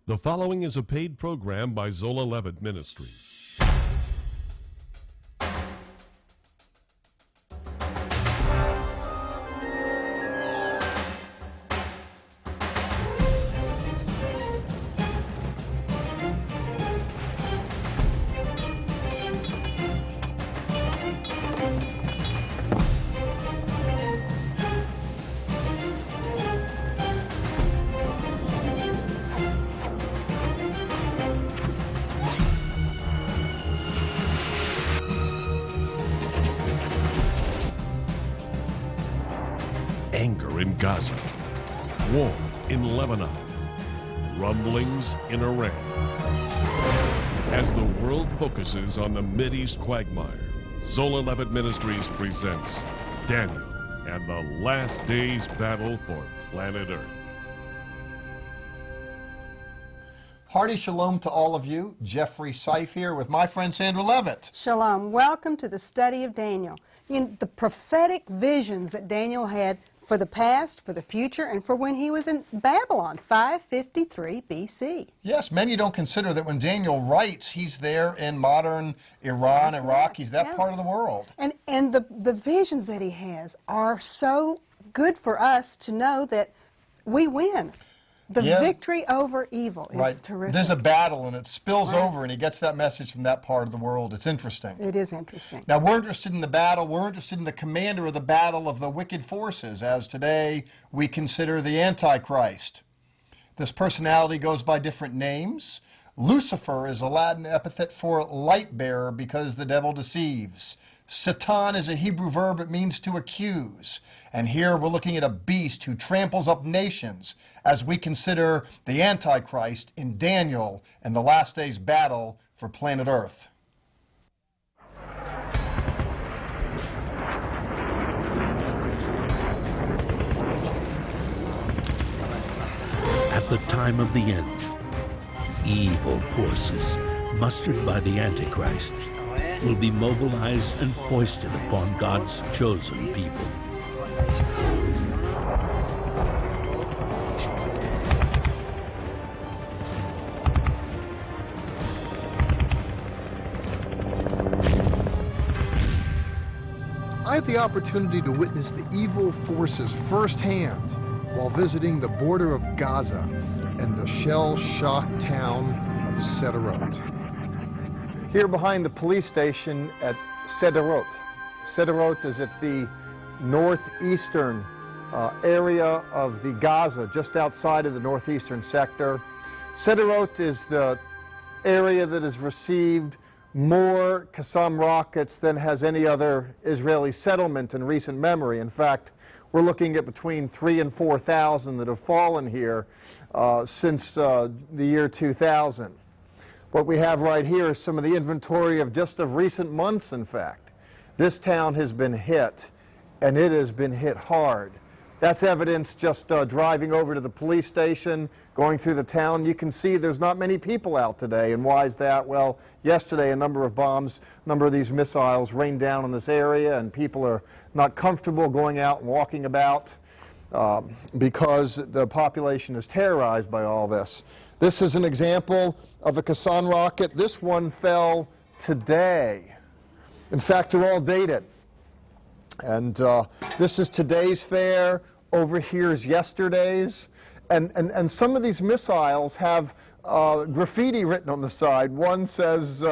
The following is a paid program by Zola Levitt Ministries. Anger in Gaza, war in Lebanon, rumblings in Iran. As the world focuses on the Mideast quagmire, Zola Levitt Ministries presents Daniel and the Last Days Battle for Planet Earth. Hearty shalom to all of you. Jeffrey Seif here with my friend Sandra Levitt. Shalom. Welcome to the study of Daniel. The prophetic visions that Daniel had for the past, for the future, and for when he was in Babylon, 553 B.C. Yes, many don't consider that when Daniel writes, he's there in modern Iran, Iraq. He's that part of the world. And the visions that he has are so good for us to know that we win. The victory over evil is terrific. There's a battle, and it spills over, and he gets that message from that part of the world. It's interesting. It is interesting. Now, we're interested in the battle. We're interested in the commander of the battle of the wicked forces, as today we consider the Antichrist. This personality goes by different names. Lucifer is a Latin epithet for light bearer because the devil deceives. Satan is a Hebrew verb. It means to accuse. And here we're looking at a beast who tramples up nations as we consider the Antichrist in Daniel and the last day's battle for planet Earth. At the time of the end, evil forces mustered by the Antichrist will be mobilized and foisted upon God's chosen people. I had the opportunity to witness the evil forces firsthand while visiting the border of Gaza and the shell-shocked town of Sderot. Here behind the police station at Sderot. Sderot is at the northeastern area of the Gaza, just outside of the northeastern sector. Sderot is the area that has received more Qassam rockets than has any other Israeli settlement in recent memory. In fact, we're looking at between 3,000 and 4,000 that have fallen here since the year 2000. What we have right here is some of the inventory of recent months, in fact. This town has been hit, and it has been hit hard. That's evidence just driving over to the police station, going through the town. You can see there's not many people out today. And why is that? Well, yesterday a number of bombs, a number of these missiles rained down in this area, and people are not comfortable going out and walking about because the population is terrorized by all this. This is an example of a Qassam rocket. This one fell today. In fact, they're all dated. And this is today's fare. Over here is yesterday's. And some of these missiles have graffiti written on the side. One says,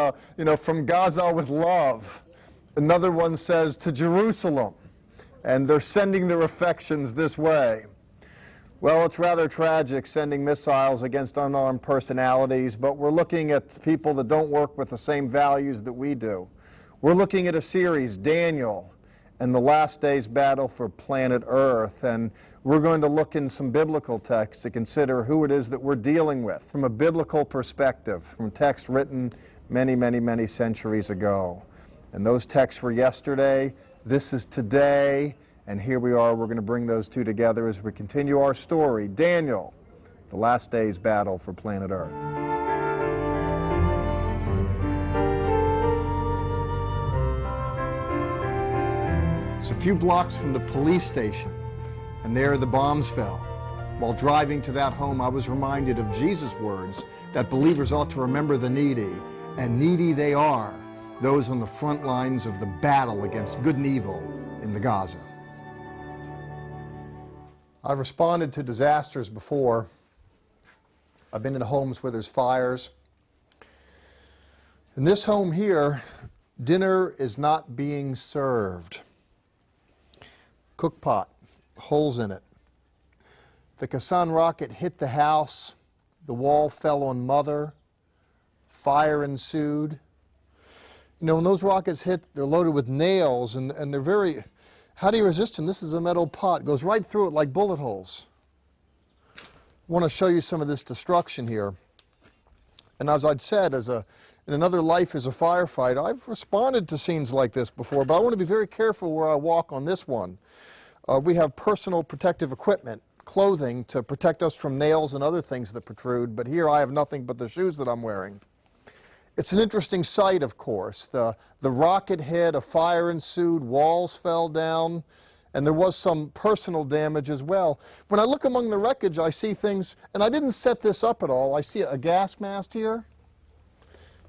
from Gaza with love. Another one says, to Jerusalem. And they're sending their affections this way. Well, it's rather tragic sending missiles against unarmed personalities, but we're looking at people that don't work with the same values that we do. We're looking at a series, Daniel and the last day's battle for planet Earth, and we're going to look in some biblical texts to consider who it is that we're dealing with from a biblical perspective, from text written many, many, many centuries ago. And those texts were yesterday, this is today, and here we are. We're going to bring those two together as we continue our story, Daniel, the last day's battle for planet Earth. It's a few blocks from the police station, and there the bombs fell. While driving to that home, I was reminded of Jesus' words that believers ought to remember the needy, and needy they are, those on the front lines of the battle against good and evil in the Gaza. I've responded to disasters before. I've been in homes where there's fires. In this home here, dinner is not being served. Cook pot, holes in it. The Qassam rocket hit the house. The wall fell on Mother. Fire ensued. You know, when those rockets hit, they're loaded with nails, and they're very... How do you resist them? This is a metal pot. It goes right through it like bullet holes. I want to show you some of this destruction here. And as I'd said, in another life as a firefighter, I've responded to scenes like this before, but I want to be very careful where I walk on this one. We have personal protective equipment, clothing to protect us from nails and other things that protrude, but here I have nothing but the shoes that I'm wearing. It's an interesting sight, of course. The rocket hit, a fire ensued, walls fell down, and there was some personal damage as well. When I look among the wreckage, I see things, and I didn't set this up at all. I see a gas mask here.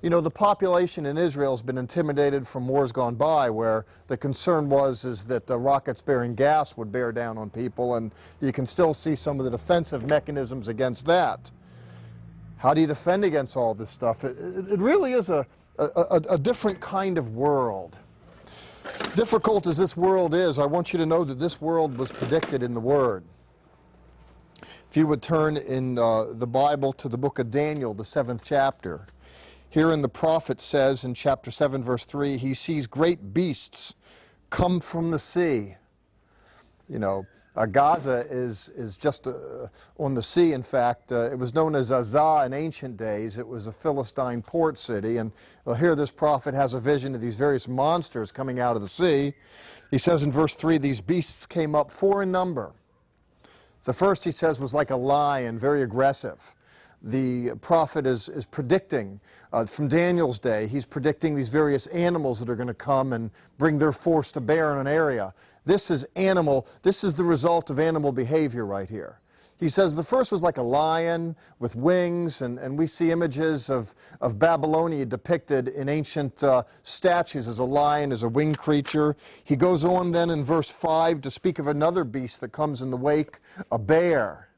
You know, the population in Israel has been intimidated from wars gone by, where the concern is that rockets bearing gas would bear down on people, and you can still see some of the defensive mechanisms against that. How do you defend against all this stuff? It really is a different kind of world. Difficult as this world is, I want you to know that this world was predicted in the Word. If you would turn in the Bible to the book of Daniel, the 7th chapter. Herein the prophet says in chapter 7, verse 3, he sees great beasts come from the sea. You know, Gaza is just on the sea. In fact, it was known as Gaza in ancient days. It was a Philistine port city. And here this prophet has a vision of these various monsters coming out of the sea. He says in verse 3, these beasts came up 4 in number. The first, he says, was like a lion, very aggressive. The prophet is predicting, from Daniel's day, he's predicting these various animals that are going to come and bring their force to bear on an area. This is the result of animal behavior right here. He says the first was like a lion with wings, and we see images of Babylonia depicted in ancient statues as a lion, as a winged creature. He goes on then in verse 5 to speak of another beast that comes in the wake, a bear.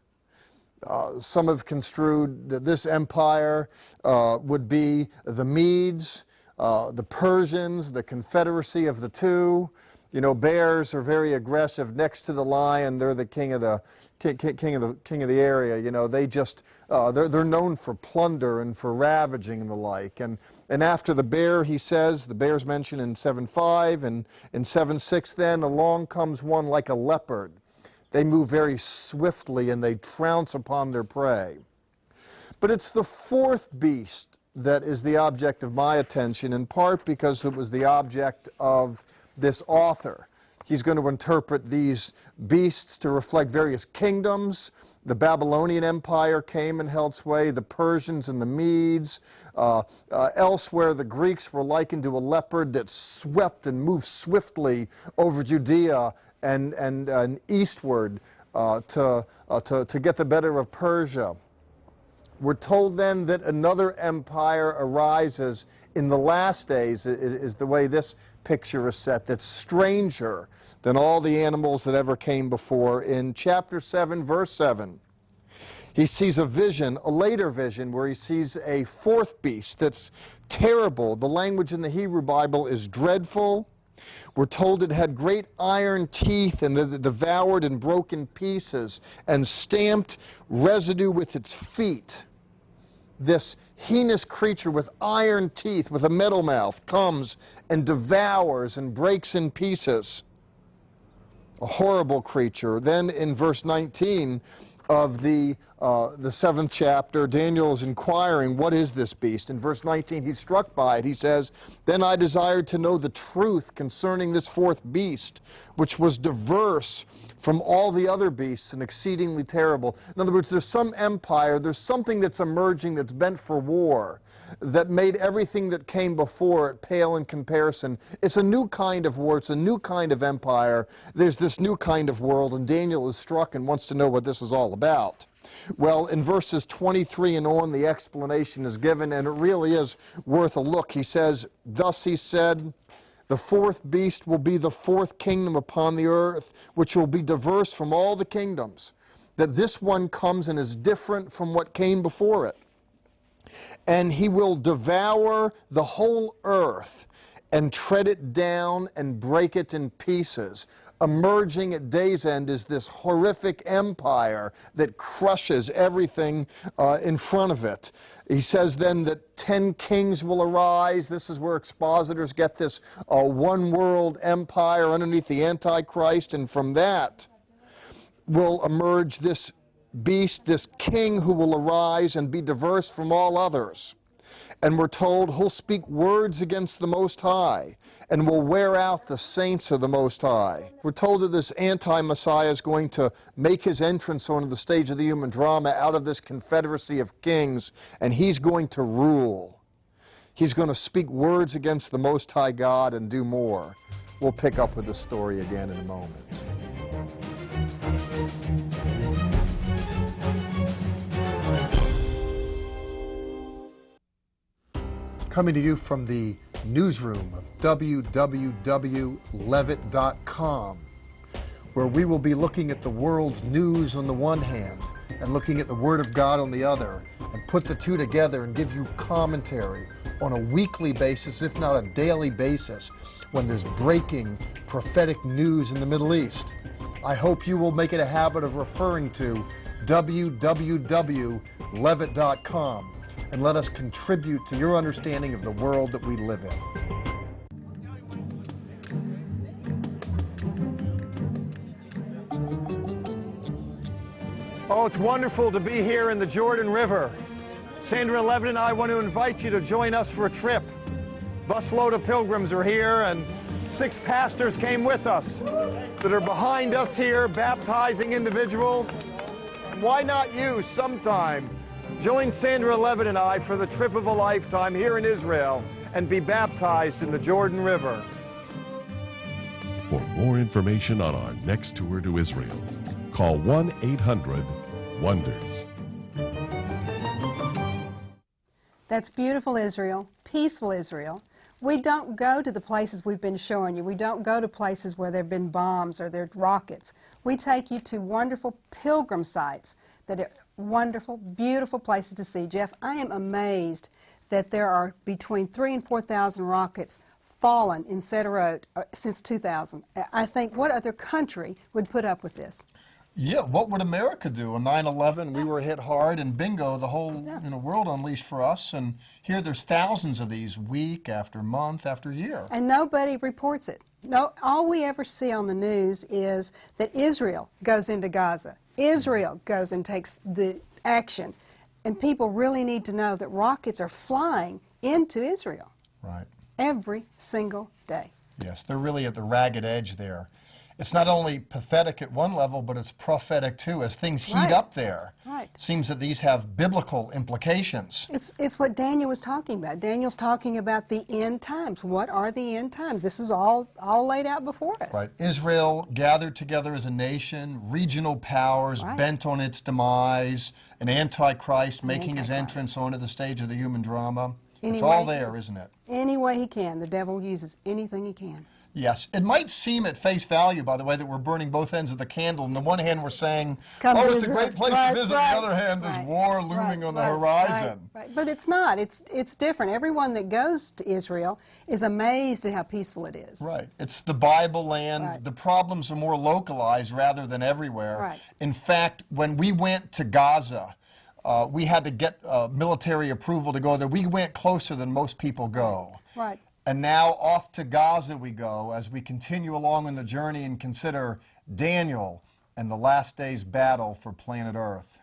Some have construed that this empire would be the Medes, the Persians, the confederacy of the two. You know, bears are very aggressive. Next to the lion, they're the king of the area. You know, they just they're known for plunder and for ravaging and the like. And after the bear, he says, the bear's mentioned in 7:5, and in 7:6, then along comes one like a leopard. They move very swiftly and they trounce upon their prey. But it's the fourth beast that is the object of my attention, in part because it was the object of this author. He's going to interpret these beasts to reflect various kingdoms. The Babylonian Empire came and held sway, the Persians and the Medes. Elsewhere, the Greeks were likened to a leopard that swept and moved swiftly over Judea and eastward to get the better of Persia. We're told then that another empire arises in the last days, is the way this picture is set, that's stranger than all the animals that ever came before. In chapter 7, verse 7, he sees a vision, a later vision, where he sees a fourth beast that's terrible. The language in the Hebrew Bible is dreadful. We're told it had great iron teeth, and that it devoured and broke in pieces and stamped residue with its feet. This heinous creature with iron teeth, with a metal mouth, comes and devours and breaks in pieces. A horrible creature. Then in verse 19 of the the 7th chapter, Daniel is inquiring, what is this beast? In verse 19, he's struck by it. He says, "Then I desired to know the truth concerning this fourth beast, which was diverse from all the other beasts and exceedingly terrible." In other words, there's some empire, there's something that's emerging that's bent for war, that made everything that came before it pale in comparison. It's a new kind of war, it's a new kind of empire. There's this new kind of world, and Daniel is struck and wants to know what this is all about. Well, in verses 23 and on, the explanation is given, and it really is worth a look. He says, "Thus he said, the fourth beast will be the fourth kingdom upon the earth, which will be diverse from all the kingdoms, that this one comes and is different from what came before it. And he will devour the whole earth and tread it down and break it in pieces." Emerging at day's end is this horrific empire that crushes everything in front of it. He says then that 10 kings will arise. This is where expositors get this one world empire underneath the Antichrist, and from that will emerge this beast, this king who will arise and be diverse from all others. And we're told he'll speak words against the Most High and will wear out the saints of the Most High. We're told that this anti-Messiah is going to make his entrance onto the stage of the human drama out of this confederacy of kings, and he's going to rule. He's going to speak words against the Most High God and do more. We'll pick up with this story again in a moment. Coming to you from the newsroom of www.levitt.com, where we will be looking at the world's news on the one hand and looking at the Word of God on the other, and put the two together and give you commentary on a weekly basis, if not a daily basis, when there's breaking prophetic news in the Middle East. I hope you will make it a habit of referring to www.levitt.com and let us contribute to your understanding of the world that we live in. Oh, it's wonderful to be here in the Jordan River. Sandra Levitt and I want to invite you to join us for a trip. Busload of pilgrims are here, and 6 pastors came with us that are behind us here, baptizing individuals. Why not you sometime join Sandra Levitt and I for the trip of a lifetime here in Israel and be baptized in the Jordan River? For more information on our next tour to Israel, call 1-800-WONDERS. That's beautiful Israel, peaceful Israel. We don't go to the places we've been showing you. We don't go to places where there have been bombs or there are rockets. We take you to wonderful pilgrim sites that are wonderful, beautiful places to see. Jeff, I am amazed that there are between 3,000 and 4,000 rockets fallen in Sderot since 2000. I think, what other country would put up with this? Yeah, what would America do? On 9/11, we were hit hard, and bingo, the whole world unleashed for us. And here there's thousands of these week after month after year. And nobody reports it. No, all we ever see on the news is that Israel goes into Gaza. Israel goes and takes the action. And people really need to know that rockets are flying into Israel. Right. Every single day. Yes, they're really at the ragged edge there. It's not only pathetic at one level, but it's prophetic too. As things heat up there, it seems that these have biblical implications. It's what Daniel was talking about. Daniel's talking about the end times. What are the end times? This is all laid out before us. Right. Israel gathered together as a nation, regional powers bent on its demise, an Antichrist making his entrance onto the stage of the human drama. It's all there, isn't it? Any way he can. The devil uses anything he can. Yes. It might seem at face value, by the way, that we're burning both ends of the candle. On the one hand, we're saying, oh, it's a great place to visit. On the other hand, there's war looming on the horizon. But it's not. It's different. Everyone that goes to Israel is amazed at how peaceful it is. Right. It's the Bible land. The problems are more localized rather than everywhere. In fact, when we went to Gaza, we had to get military approval to go there. We went closer than most people go. Right. And now off to Gaza we go as we continue along on the journey and consider Daniel and the last day's battle for planet Earth.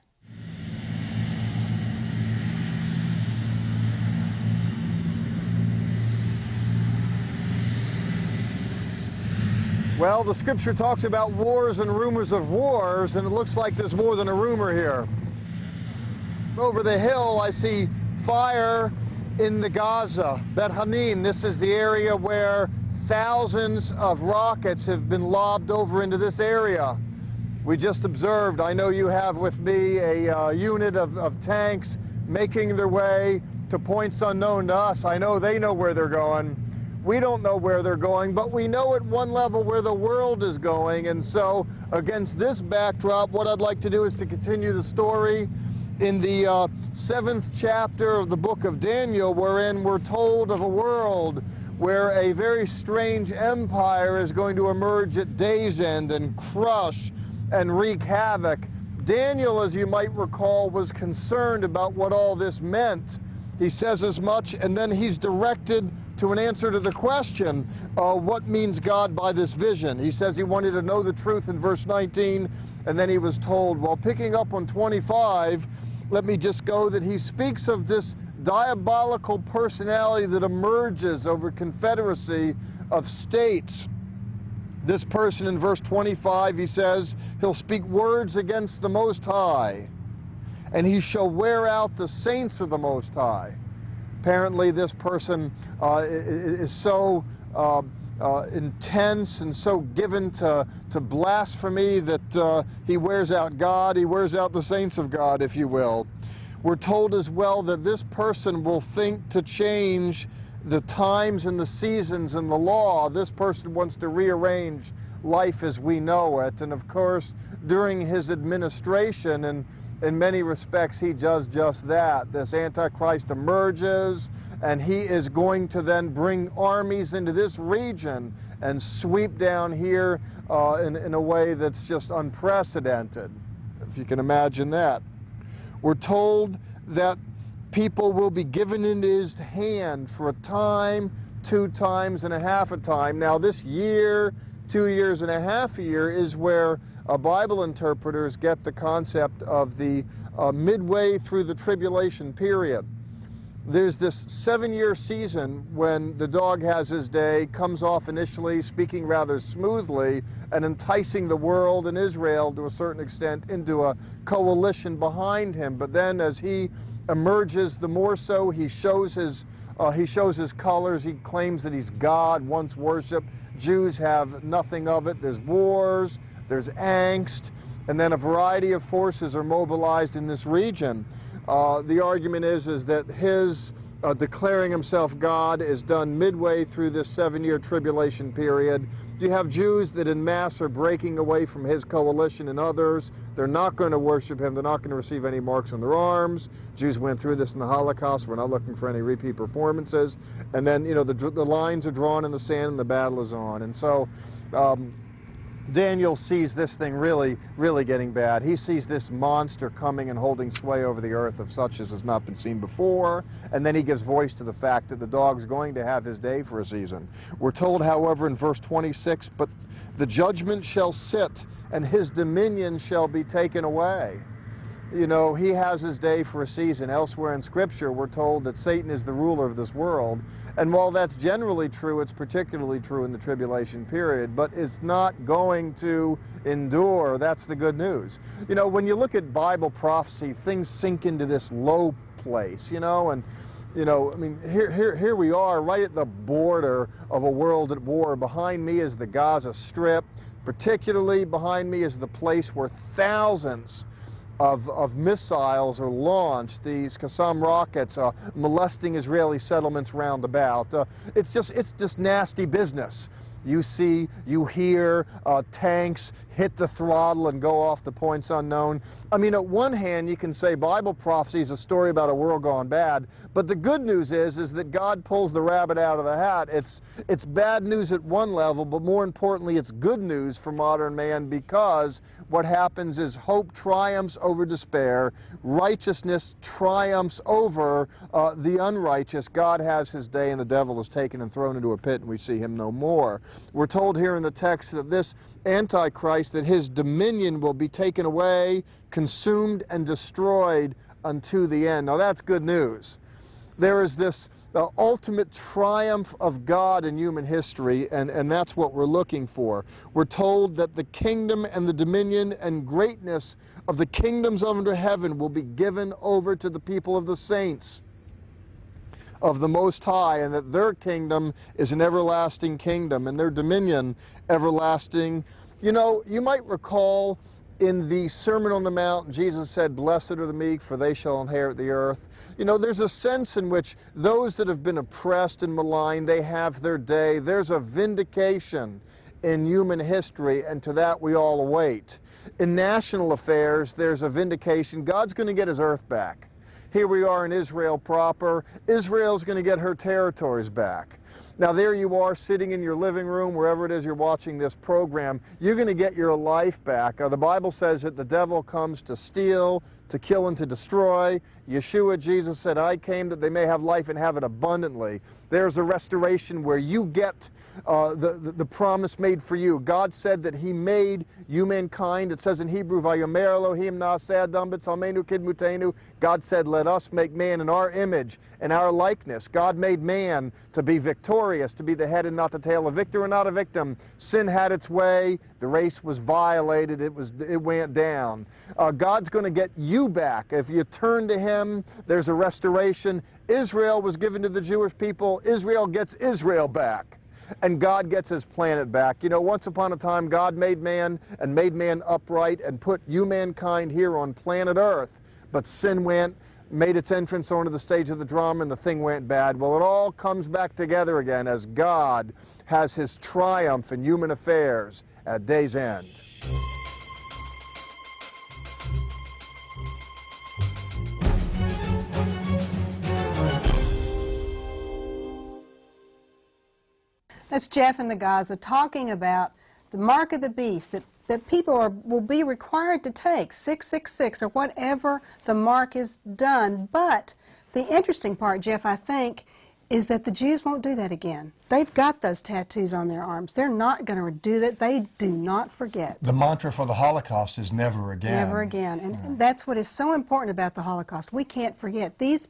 Well, the scripture talks about wars and rumors of wars, and it looks like there's more than a rumor here. Over the hill, I see fire in the Gaza, Bet Hanin. This is the area where thousands of rockets have been lobbed over into this area. We just observed, I know you have with me, a unit of tanks making their way to points unknown to us. I know they know where they're going. We don't know where they're going, but we know at one level where the world is going. And so against this backdrop, what I'd like to do is to continue the story in the 7th chapter of the book of Daniel, wherein we're told of a world where a very strange empire is going to emerge at day's end and crush and wreak havoc. Daniel, as you might recall, was concerned about what all this meant. He says as much, and then he's directed to an answer to the question, what means God by this vision? He says he wanted to know the truth in verse 19, and then he was told, well, picking up on 25, let me just go that he speaks of this diabolical personality that emerges over confederacy of states. This person in verse 25, he says, he'll speak words against the Most High, and he shall wear out the saints of the Most High. Apparently this person is so intense and so given to blasphemy that he wears out God, he wears out the saints of God, if you will. We're told as well that this person will think to change the times and the seasons and the law. This person wants to rearrange life as we know it. And of course, during his administration, and in many respects, he does just that. This Antichrist emerges, and he is going to then bring armies into this region and sweep down here in a way that's just unprecedented, if you can imagine that. We're told that people will be given into his hand for a time, 2 times and a half a time. Now this year, 2 years and a half a year is where Bible interpreters get the concept of the midway through the tribulation period. There's this 7-year season when the dog has his day, comes off initially speaking rather smoothly and enticing the world and Israel to a certain extent into a coalition behind him. But then as he emerges, the more so he shows his colors. He claims that he's God, once worshipped. Jews have nothing of it. There's wars, there's angst, and then a variety of forces are mobilized in this region. The argument is that his declaring himself God is done midway through this 7-year tribulation period. You have Jews that en masse are breaking away from his coalition and others. They're not going to worship him. They're not going to receive any marks on their arms. Jews went through this in the Holocaust. We're not looking for any repeat performances. And then, you know, the lines are drawn in the sand and the battle is on. And so Daniel sees this thing really, really getting bad. He sees this monster coming and holding sway over the earth of such as has not been seen before, and then he gives voice to the fact that the dog's going to have his day for a season. We're told, however, in verse 26, but the judgment shall sit, and his dominion shall be taken away. You know, he has his day for a season. Elsewhere in Scripture, we're told that Satan is the ruler of this world. And while that's generally true, it's particularly true in the tribulation period. But it's not going to endure. That's the good news. You know, when you look at Bible prophecy, things sink into this low place, you know, and you know, I mean, here we are right at the border of a world at war. Behind me is the Gaza Strip. Particularly behind me is the place where thousands of missiles are launched, these Qassam rockets molesting Israeli settlements round about. It's just nasty business. You see, you hear tanks hit the throttle and go off to points unknown. I mean, at one hand, you can say Bible prophecy is a story about a world gone bad, but the good news is that God pulls the rabbit out of the hat. It's bad news at one level, but more importantly, it's good news for modern man, because what happens is hope triumphs over despair, righteousness triumphs over the unrighteous. God has his day, and the devil is taken and thrown into a pit, and we see him no more. We're told here in the text that this Antichrist, that his dominion will be taken away, consumed, and destroyed unto the end. Now that's good news. There is this the ultimate triumph of God in human history, and that's what we're looking for. We're told that the kingdom and the dominion and greatness of the kingdoms under heaven will be given over to the people of the saints of the Most High, and that their kingdom is an everlasting kingdom, and their dominion everlasting. You know, you might recall in the Sermon on the Mount, Jesus said, "Blessed are the meek, for they shall inherit the earth." You know, there's a sense in which those that have been oppressed and maligned, they have their day. There's a vindication in human history, and to that we all await. In national affairs, there's a vindication. God's going to get his earth back. Here we are in Israel proper. Israel's going to get her territories back. Now there you are sitting in your living room, wherever it is you're watching this program. You're going to get your life back. The Bible says that the devil comes to steal, to kill, and to destroy. Yeshua, Jesus said, "I came that they may have life and have it abundantly." There's a restoration where you get the promise made for you. God said that he made you mankind. It says in Hebrew, "Vayomer Elohim na'aseh adam b'tzalmenu kidmutenu." God said, "Let us make man in our image and our likeness." God made man to be victorious, to be the head and not the tail, a victor and not a victim. Sin had its way. The race was violated. It went down. God's going to get you back. If you turn to him, there's a restoration. Israel was given to the Jewish people. Israel gets Israel back. And God gets his planet back. You know, once upon a time, God made man and made man upright and put you mankind here on planet Earth. But sin made its entrance onto the stage of the drama, and the thing went bad. Well, it all comes back together again as God has his triumph in human affairs at day's end. That's Jeff in the Gaza talking about the mark of the beast that people will be required to take, 666 or whatever the mark is done. But the interesting part, Jeff, I think, is that the Jews won't do that again. They've got those tattoos on their arms. They're not going to do that. They do not forget. The mantra for the Holocaust is never again. Never again. And that's what is so important about the Holocaust. We can't forget. These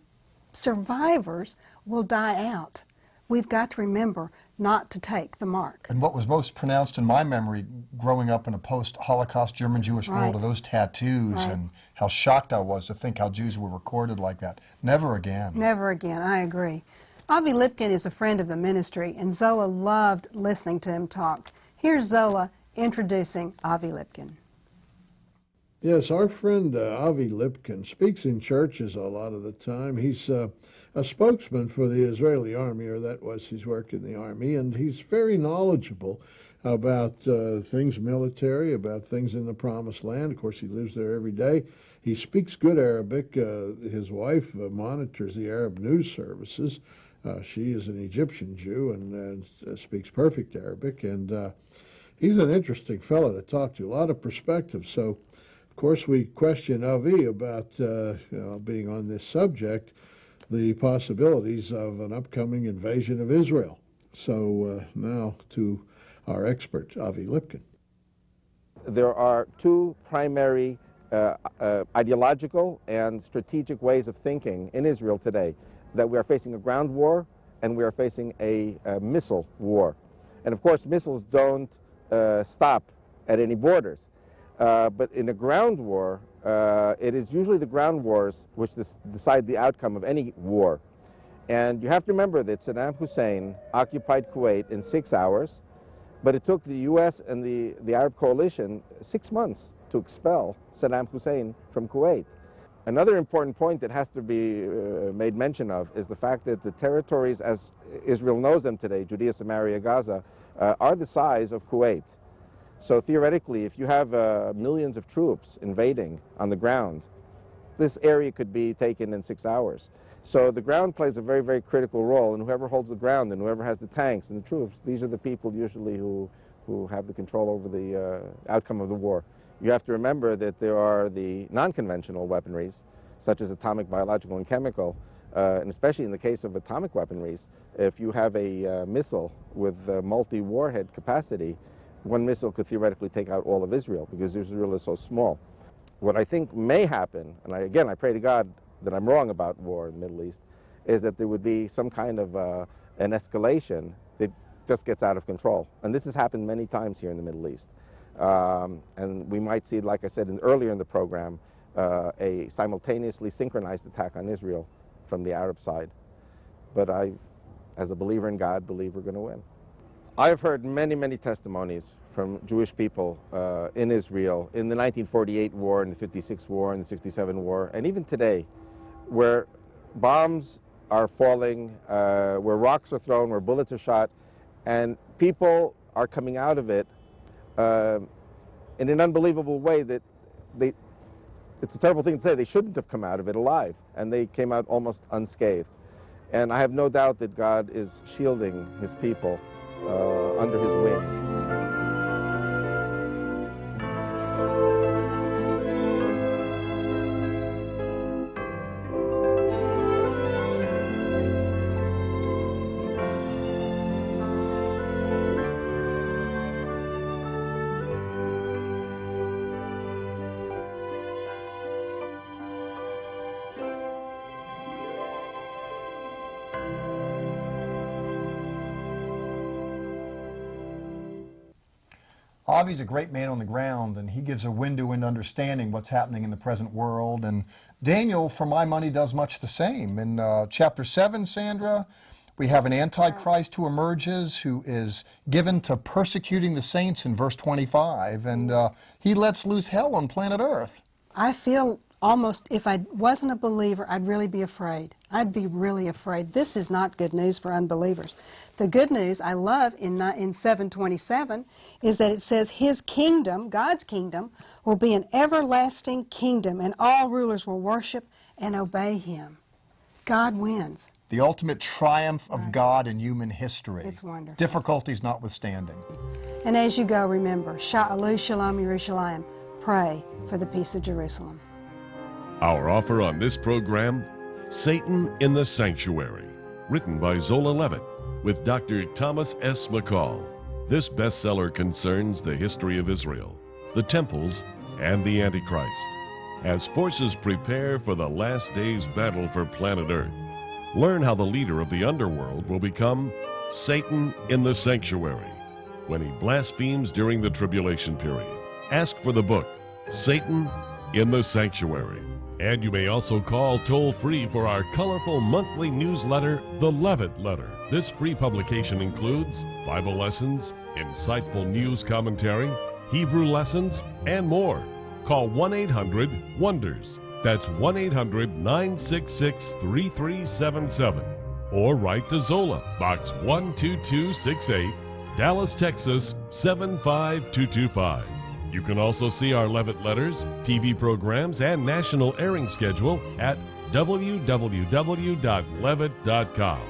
survivors will die out. We've got to remember not to take the mark. And what was most pronounced in my memory growing up in a post-Holocaust German-Jewish world are those tattoos, and how shocked I was to think how Jews were recorded like that. Never again. Never again, I agree. Avi Lipkin is a friend of the ministry, and Zola loved listening to him talk. Here's Zola introducing Avi Lipkin. Yes, our friend Avi Lipkin speaks in churches a lot of the time. He's a spokesman for the Israeli army, or that was his work in the army, and he's very knowledgeable about things military, about things in the Promised Land. Of course, he lives there every day. He speaks good Arabic. His wife monitors the Arab news services. She is an Egyptian Jew and speaks perfect Arabic, and he's an interesting fellow to talk to, a lot of perspective. So, of course, we question Avi about being on this subject, the possibilities of an upcoming invasion of Israel. So now to our expert, Avi Lipkin. There are two primary ideological and strategic ways of thinking in Israel today, that we are facing a ground war and we are facing a missile war. And of course, missiles don't stop at any borders. But in a ground war, it is usually the ground wars which decide the outcome of any war. And you have to remember that Saddam Hussein occupied Kuwait in 6 hours, but it took the U.S. and the Arab coalition 6 months to expel Saddam Hussein from Kuwait. Another important point that has to be made mention of is the fact that the territories, as Israel knows them today, Judea, Samaria, Gaza, are the size of Kuwait. So theoretically, if you have millions of troops invading on the ground, this area could be taken in 6 hours. So the ground plays a very, very critical role, and whoever holds the ground and whoever has the tanks and the troops, these are the people usually who have the control over the outcome of the war. You have to remember that there are the non-conventional weaponries, such as atomic, biological, and chemical, and especially in the case of atomic weaponries, if you have a missile with multi-warhead capacity, one missile could theoretically take out all of Israel, because Israel is so small. What I think may happen, and again, I pray to God that I'm wrong about war in the Middle East, is that there would be some kind of an escalation that just gets out of control. And this has happened many times here in the Middle East. And we might see, like I said earlier in the program, a simultaneously synchronized attack on Israel from the Arab side. But I, as a believer in God, believe we're going to win. I've heard many, many testimonies from Jewish people in Israel in the 1948 war, in the 56 war, in the 67 war, and even today, where bombs are falling, where rocks are thrown, where bullets are shot, and people are coming out of it in an unbelievable way that it's a terrible thing to say, they shouldn't have come out of it alive, and they came out almost unscathed. And I have no doubt that God is shielding his people under his wings. Avi's a great man on the ground, and he gives a window into understanding what's happening in the present world. And Daniel, for my money, does much the same. In chapter 7, Sandra, we have an Antichrist who emerges, who is given to persecuting the saints in verse 25, and he lets loose hell on planet Earth. I feel almost, if I wasn't a believer, I'd really be afraid. I'd be really afraid. This is not good news for unbelievers. The good news I love in 7:27 is that it says his kingdom, God's kingdom, will be an everlasting kingdom, and all rulers will worship and obey him. God wins. The ultimate triumph of God in human history. It's wonderful. Difficulties notwithstanding. And as you go, remember, Sha'alu Shalom Yerushalayim. Pray for the peace of Jerusalem. Our offer on this program, Satan in the Sanctuary, written by Zola Levitt with Dr. Thomas S. McCall. This bestseller concerns the history of Israel, the temples, and the Antichrist, as forces prepare for the last day's battle for planet Earth. Learn how the leader of the underworld will become Satan in the Sanctuary when he blasphemes during the tribulation period. Ask for the book, Satan in the Sanctuary. And you may also call toll-free for our colorful monthly newsletter, The Levitt Letter. This free publication includes Bible lessons, insightful news commentary, Hebrew lessons, and more. Call 1-800-WONDERS. That's 1-800-966-3377. Or write to Zola, Box 12268, Dallas, Texas 75225. You can also see our Levitt letters, TV programs, and national airing schedule at www.levitt.com.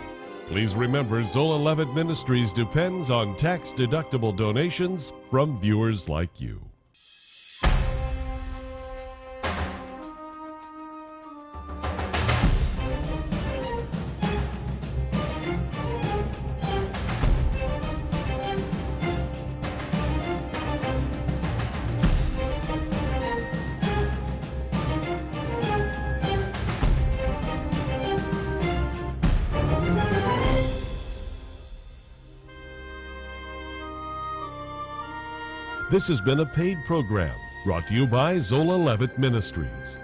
Please remember, Zola Levitt Ministries depends on tax-deductible donations from viewers like you. This has been a paid program brought to you by Zola Levitt Ministries.